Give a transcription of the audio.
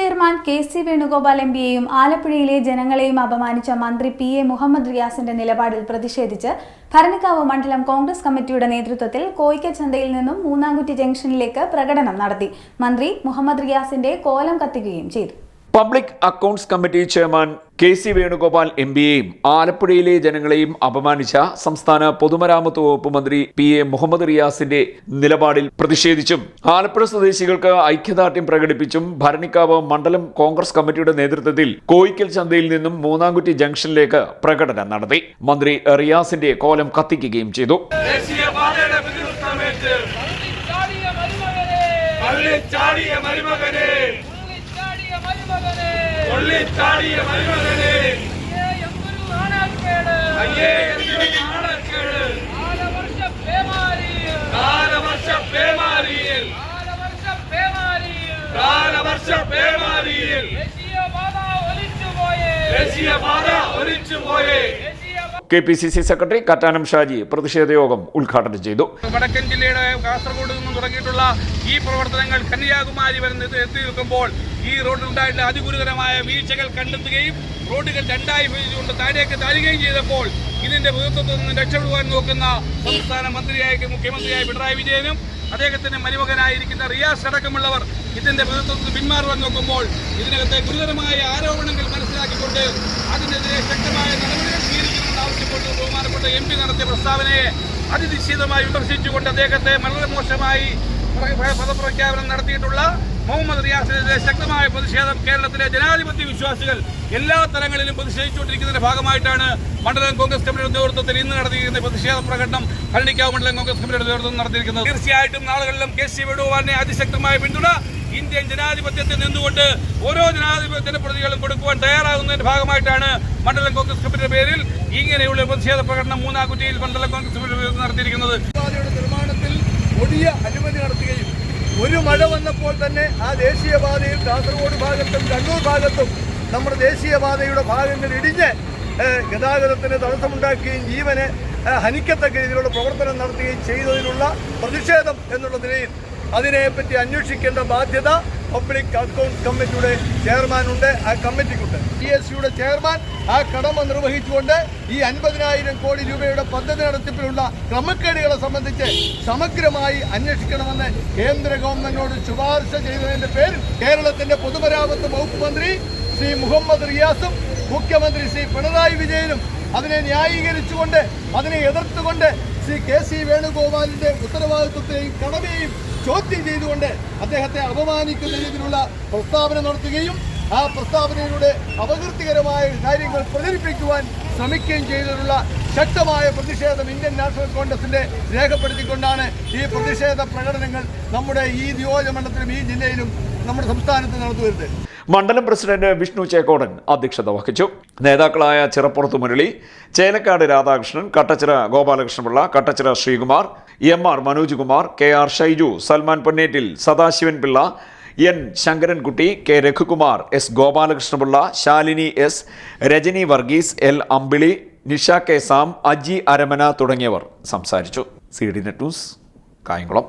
Chairman K C. Venugopal എം.പിയെയും ആലപ്പുഴയിലെ ജനങ്ങളെയും അപമാനിച്ച മന്ത്രി പി.എ. മുഹമ്മദ് റിയാസിന്റെ നിലപാടിൽ പ്രതിഷേധിച്ച് ഭരണിക്കാവ് മണ്ഡലം കോൺഗ്രസ് കമ്മിറ്റിയുടെ നേതൃത്വത്തിൽ കോയിക്കൽ ചന്തയിൽ നിന്നും മൂന്നാംകുറ്റി ജംഗ്ഷനിലേക്ക് പ്രകടനം നടത്തി. മന്ത്രി മുഹമ്മദ് റിയാസിന്റെ കോലം കത്തിക്കുകയും ചെയ്തു. Public accounts committee chairman K C. Venugopal എം.പിയെയും ആലപ്പുഴയിലെ ജനങ്ങളെയും അപമാനിച്ച സംസ്ഥാന പൊതുമരാമത്ത് വകുപ്പ് മന്ത്രി പി.എ. മുഹമ്മദ് റിയാസിന്റെ നിലപാടിൽ പ്രതിഷേധിച്ചും ആലപ്പുഴ സ്വദേശികൾക്ക് ഐക്യദാർഢ്യം പ്രകടിപ്പിച്ചും ഭരണിക്കാവ് മണ്ഡലം കോൺഗ്രസ് കമ്മിറ്റിയുടെ നേതൃത്വത്തിൽ കോയിക്കൽ ചന്തയിൽ നിന്നും മൂന്നാംകുറ്റി ജംഗ്ഷനിലേക്ക് പ്രകടനം നടത്തി. മന്ത്രി റിയാസിന്റെ കോലം കത്തിക്കുകയും ചെയ്തു. KPCC സെക്രട്ടറി കറ്റാനം ഷാജി പ്രതിഷേധ യോഗം ഉദ്ഘാടനം ചെയ്തു. വടക്കൻ ജില്ലയുടെ കാസർഗോഡ് നിന്നും തുടങ്ങിയിട്ടുള്ള ഈ പ്രവർത്തനങ്ങൾ കന്യാകുമാരി വരെ എത്തി നിൽക്കുമ്പോൾ ഈ റോഡിലുണ്ടായിട്ടുള്ള അതിഗുരുതരമായ വീഴ്ചകൾ കണ്ടെത്തുകയും റോഡുകൾ രണ്ടായി വിഭജിച്ചുകൊണ്ട് താഴേക്ക് താഴുകയും ചെയ്തപ്പോൾ ഇതിന്റെ നേതൃത്വത്തിൽ നിന്ന് രക്ഷപ്പെടുവാൻ നോക്കുന്ന സംസ്ഥാന മുഖ്യമന്ത്രിയായ പിണറായി വിജയനും അദ്ദേഹത്തിന്റെ മരുമകനായിരിക്കുന്ന റിയാസ് അടക്കമുള്ളവർ ഇതിന്റെ നേതൃത്വത്തിൽ പിന്മാറുവാൻ നോക്കുമ്പോൾ ഇതിനകത്തെ ഗുരുതരമായ ആരോപണങ്ങൾ മനസ്സിലാക്കിക്കൊണ്ട് അതിനെതിരെ ശക്തമായ നടപടികൾ സ്വീകരിക്കണമെന്ന് ആവശ്യപ്പെട്ട് ബഹുമാനപ്പെട്ട MP നടത്തിയ പ്രസ്താവനയെ അതിനിശ്ചിതമായി വിമർശിച്ചുകൊണ്ട് അദ്ദേഹത്തെ വളരെ മോശമായി പദപ്രഖ്യാപനം നടത്തിയിട്ടുള്ള മുഹമ്മദ് റിയാസിനെതിരെ ശക്തമായ പ്രതിഷേധം കേരളത്തിലെ ജനാധിപത്യ വിശ്വാസികൾ എല്ലാ തലങ്ങളിലും പ്രതിഷേധിച്ചുകൊണ്ടിരിക്കുന്നതിന്റെ ഭാഗമായിട്ടാണ് മണ്ഡലം കോൺഗ്രസ് കമ്മിറ്റിയുടെ നേതൃത്വത്തിൽ ഇന്ന് നടത്തിയിരിക്കുന്ന പ്രതിഷേധ പ്രകടനം ഭരണിക്കാവ് മണ്ഡലം കോൺഗ്രസ് കമ്മിറ്റിയുടെ നേതൃത്വം നടത്തിയിരിക്കുന്നത്. തീർച്ചയായിട്ടും നാളുകളിലും കെ.സി. വേണുഗോപാലിനെ അതിശക്തമായ പിന്തുണ ഇന്ത്യൻ ജനാധിപത്യത്തിൽ നിന്നുകൊണ്ട് ഓരോ ജനാധിപത്യ ജനപ്രതിനിധികളും കൊടുക്കുവാൻ തയ്യാറാകുന്നതിന്റെ ഭാഗമായിട്ടാണ് മണ്ഡലം കോൺഗ്രസ് കമ്മിറ്റിയുടെ പേരിൽ ഇങ്ങനെയുള്ള പ്രതിഷേധ പ്രകടനം മൂന്നാംകുറ്റിയിൽ മണ്ഡലം കോൺഗ്രസ് കമ്മിറ്റി നടത്തിയിരിക്കുന്നത്. നിർമ്മാണത്തിൽ വലിയ അനുമതി നടത്തുകയും ഒരു മഴ വന്നപ്പോൾ തന്നെ ആ ദേശീയപാതയിൽ കാസർഗോഡ് ഭാഗത്തും കണ്ണൂർ ഭാഗത്തും നമ്മുടെ ദേശീയപാതയുടെ ഭാഗങ്ങൾ ഇടിഞ്ഞ് ഗതാഗതത്തിന് തടസ്സമുണ്ടാക്കുകയും ജീവനെ ഹനിക്കത്തക്ക രീതിയിലുള്ള പ്രവർത്തനം നടത്തുകയും ചെയ്തതിനുള്ള പ്രതിഷേധം എന്നുള്ള നിലയിൽ അതിനെപ്പറ്റി അന്വേഷിക്കേണ്ട ബാധ്യത പബ്ലിക് അക്കൗണ്ട്സ് കമ്മിറ്റിയുടെ ചെയർമാനുണ്ട്, ആ കമ്മിറ്റിക്കുണ്ട്. PSCയുടെ ചെയർമാൻ ആ കടമ നിർവഹിച്ചുകൊണ്ട് ഈ 50,000 കോടി രൂപയുടെ പദ്ധതി നടത്തിപ്പിലുള്ള ക്രമക്കേടുകളെ സംബന്ധിച്ച് സമഗ്രമായി അന്വേഷിക്കണമെന്ന് കേന്ദ്ര ഗവൺമെന്റിനോട് ശുപാർശ ചെയ്തതിന്റെ പേരിൽ കേരളത്തിന്റെ പൊതുമരാമത്ത് വകുപ്പ് മന്ത്രി ശ്രീ മുഹമ്മദ് റിയാസും മുഖ്യമന്ത്രി ശ്രീ പിണറായി വിജയനും അതിനെ ന്യായീകരിച്ചുകൊണ്ട് അതിനെ എതിർത്തുകൊണ്ട് ശ്രീ കെ.സി. വേണുഗോപാലിന്റെ ഉത്തരവാദിത്വത്തെയും കടമയെയും ചോദ്യം ചെയ്തുകൊണ്ട് അദ്ദേഹത്തെ അപമാനിക്കുന്ന രീതിയിലുള്ള പ്രസ്താവന നടത്തുകയും ആ പ്രസ്താവനയിലൂടെ അപകീർത്തികരമായ കാര്യങ്ങൾ പ്രചരിപ്പിക്കുവാൻ ശ്രമിക്കുകയും ചെയ്തതിനുള്ള ശക്തമായ പ്രതിഷേധം ഇന്ത്യൻ നാഷണൽ കോൺഗ്രസിന്റെ രേഖപ്പെടുത്തിക്കൊണ്ടാണ് ഈ പ്രതിഷേധ പ്രകടനങ്ങൾ നമ്മുടെ ഈ നിയോജകമണ്ഡലത്തിലും ഈ ജില്ലയിലും നമ്മുടെ സംസ്ഥാനത്ത് നടന്നു വരുന്നത്. മണ്ഡലം പ്രസിഡന്റ് വിഷ്ണു ചേക്കോടൻ അധ്യക്ഷത വഹിച്ചു. നേതാക്കളായ Chirappurath Murali, Chelakkad Radhakrishnan, Kattachira Gopalakrishnapillai, Kattachira Sreekumar, M.R. Manoj Kumar, K.R. Shaiju, Salman Ponnettil, Sadasivan Pillai, N. Sankarankutty, K. Raghukumar, S. Gopalakrishnapillai, Shalini S, Rajani Varghese, L. Ambili, Nisha K. Sam, Aji Aramana തുടങ്ങിയവർ സംസാരിച്ചു. CDNet news, Kayamkulam.